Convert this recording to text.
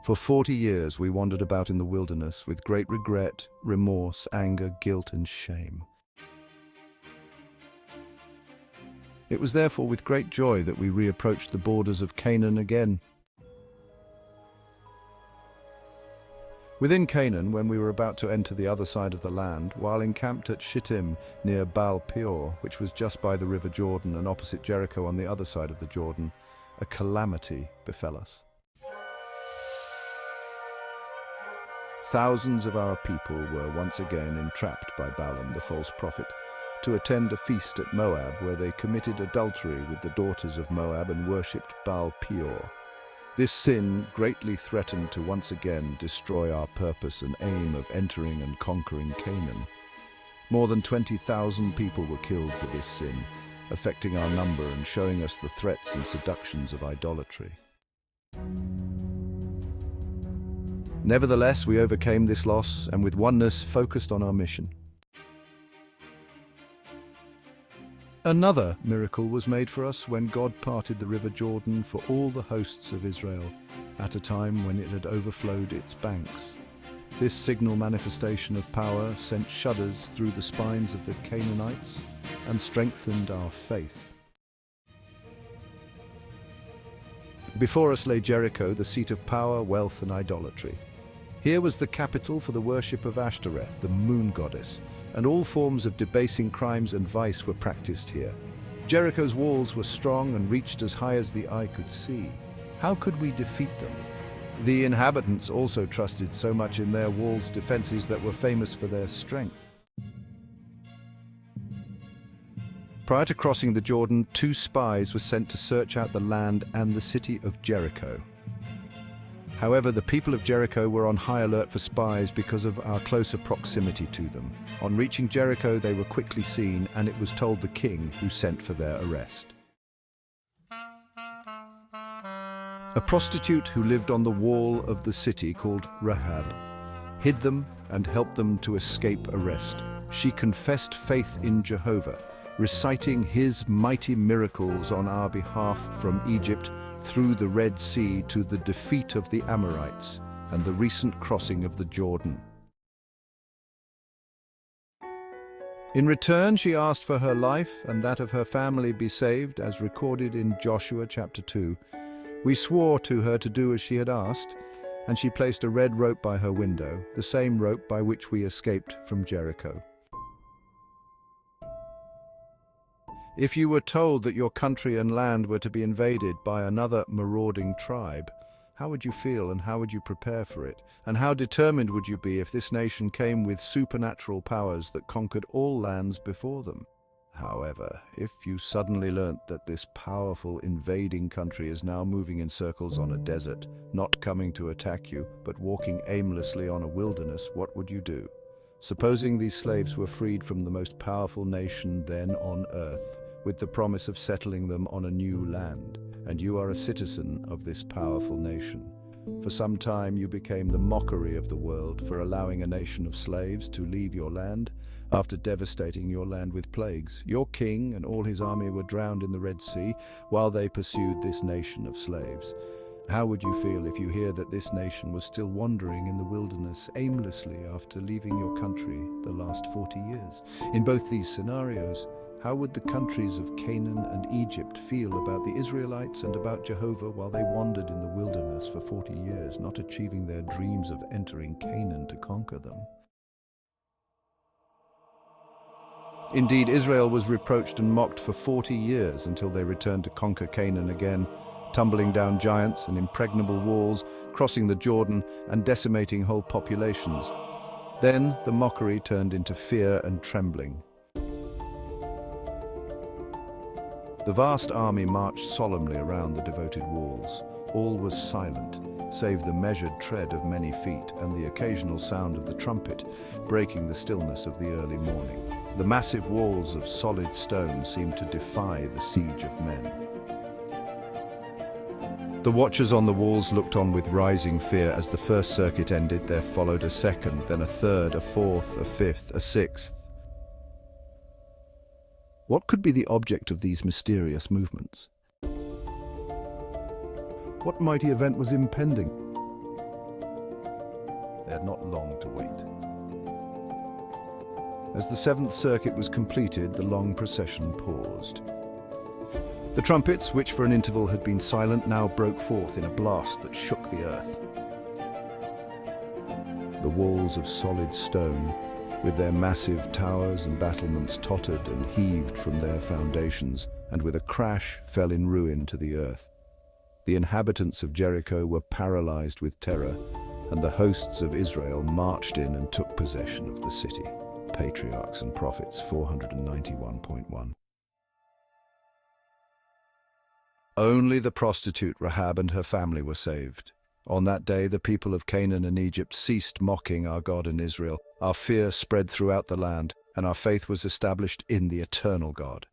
For 40 years we wandered about in the wilderness with great regret, remorse, anger, guilt, and shame. It was therefore with great joy that we reapproached the borders of Canaan again. Within Canaan, when we were about to enter the other side of the land, while encamped at Shittim near Baal-peor, which was just by the river Jordan and opposite Jericho on the other side of the Jordan, a calamity befell us. Thousands of our people were once again entrapped by Balaam the false prophet to attend a feast at Moab, where they committed adultery with the daughters of Moab and worshipped Baal-peor. This sin greatly threatened to once again destroy our purpose and aim of entering and conquering Canaan. More than 20,000 people were killed for this sin, affecting our number and showing us the threats and seductions of idolatry. Nevertheless, we overcame this loss and with oneness focused on our mission. Another miracle was made for us when God parted the river Jordan for all the hosts of Israel, at a time when it had overflowed its banks. This signal manifestation of power sent shudders through the spines of the Canaanites and strengthened our faith. Before us lay Jericho, the seat of power, wealth, and idolatry. Here was the capital for the worship of Ashtoreth, the moon goddess, and all forms of debasing crimes and vice were practiced here. Jericho's walls were strong and reached as high as the eye could see. How could we defeat them? The inhabitants also trusted so much in their walls' defenses that were famous for their strength. Prior to crossing the Jordan, 2 spies were sent to search out the land and the city of Jericho. However, the people of Jericho were on high alert for spies because of our closer proximity to them. On reaching Jericho, they were quickly seen, and it was told the king who sent for their arrest. A prostitute who lived on the wall of the city called Rahab hid them and helped them to escape arrest. She confessed faith in Jehovah, reciting his mighty miracles on our behalf from Egypt through the Red Sea to the defeat of the Amorites and the recent crossing of the Jordan. In return, she asked for her life and that of her family be saved, as recorded in Joshua chapter 2. We swore to her to do as she had asked, and she placed a red rope by her window, the same rope by which we escaped from Jericho. If you were told that your country and land were to be invaded by another marauding tribe, how would you feel and how would you prepare for it? And how determined would you be if this nation came with supernatural powers that conquered all lands before them? However, if you suddenly learnt that this powerful invading country is now moving in circles on a desert, not coming to attack you, but walking aimlessly on a wilderness, what would you do? Supposing these slaves were freed from the most powerful nation then on earth, with the promise of settling them on a new land, and you are a citizen of this powerful nation. For some time you became the mockery of the world for allowing a nation of slaves to leave your land after devastating your land with plagues. Your king and all his army were drowned in the Red Sea while they pursued this nation of slaves. How would you feel if you hear that this nation was still wandering in the wilderness aimlessly after leaving your country the last 40 years? In both these scenarios, how would the countries of Canaan and Egypt feel about the Israelites and about Jehovah while they wandered in the wilderness for 40 years, not achieving their dreams of entering Canaan to conquer them? Indeed, Israel was reproached and mocked for 40 years until they returned to conquer Canaan again, tumbling down giants and impregnable walls, crossing the Jordan and decimating whole populations. Then the mockery turned into fear and trembling. The vast army marched solemnly around the devoted walls. All was silent, save the measured tread of many feet and the occasional sound of the trumpet, breaking the stillness of the early morning. The massive walls of solid stone seemed to defy the siege of men. The watchers on the walls looked on with rising fear. As the first circuit ended, there followed a second, then a third, a fourth, a fifth, a sixth. What could be the object of these mysterious movements? What mighty event was impending? They had not long to wait. As the Seventh Circuit was completed, the long procession paused. The trumpets, which for an interval had been silent, now broke forth in a blast that shook the earth. The walls of solid stone, with their massive towers and battlements, tottered and heaved from their foundations, and with a crash fell in ruin to the earth. The inhabitants of Jericho were paralyzed with terror, and the hosts of Israel marched in and took possession of the city. Patriarchs and Prophets 491.1. Only the prostitute Rahab and her family were saved. On that day, the people of Canaan and Egypt ceased mocking our God in Israel. Our fear spread throughout the land, and our faith was established in the eternal God.